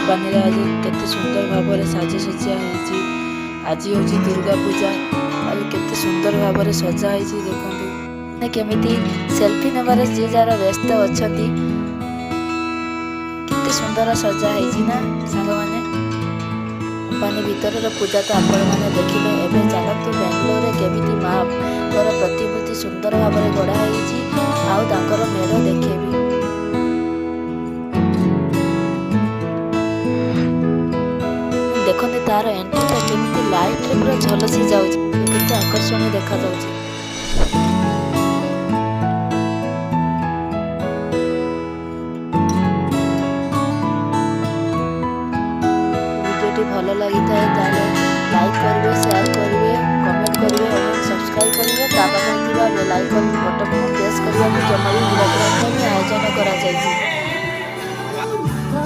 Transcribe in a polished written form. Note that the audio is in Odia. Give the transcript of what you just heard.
କମ୍ପାନୀରେ ଆଜି କେତେ ସୁନ୍ଦର ଭାବରେ ସାଜସଜ୍ଜା ହେଇଛି। ଆଜି ହେଉଛି ଦୁର୍ଗା ପୂଜା ଆଉ କେତେ ସୁନ୍ଦର ଭାବରେ ସଜା ହେଇଛି ଦେଖନ୍ତୁ। କେମିତି ସେଲ୍ଫି ନେବାରେ ଯିଏ ଯାହାର ବ୍ୟସ୍ତ ଅଛନ୍ତି। କେତେ ସୁନ୍ଦର ସଜା ହେଇଛି ନା ସାଙ୍ଗମାନେ। କମ୍ପାନୀ ଭିତରର ପୂଜା ତ ଆପଣମାନେ ଦେଖିଲେ। ଏବେ ଚାଲନ୍ତୁ ବେଙ୍ଗଲୋରରେ କେମିତି ମାଙ୍କର ପ୍ରତିମୂର୍ତ୍ତି ସୁନ୍ଦର ଭାବରେ ଗଢ଼ା ହେଇଛି ଆଉ ତାଙ୍କର ମେଢ଼ ଦେଖେଇବି। ଦେଖନ୍ତୁ ତାର ଏଣ୍ଟ୍ରିଟା କେମିତି ଲାଇଟରେ ପୁରା ଝଲସି ଯାଉଛି, କେତେ ଆକର୍ଷଣୀୟ ଦେଖାଯାଉଛି। ଭିଡ଼ିଓଟି ଭଲ ଲାଗିଥାଏ ତାହେଲେ ଲାଇକ୍ କରିବେ, ସେୟାର କରିବେ, କମେଣ୍ଟ କରିବେ ଏବଂ ସବସ୍କ୍ରାଇବ୍ କରିବେ। ତା ପାଖରେ ଥିବା ବେଲ୍ ଆଇକନ୍ ବଟନକୁ ପ୍ରେସ୍ କରିବାକୁ ଜମା ବି ଭୁଲନ୍ତୁ ନାହିଁ। ଆୟୋଜନ କରାଯାଇଛି।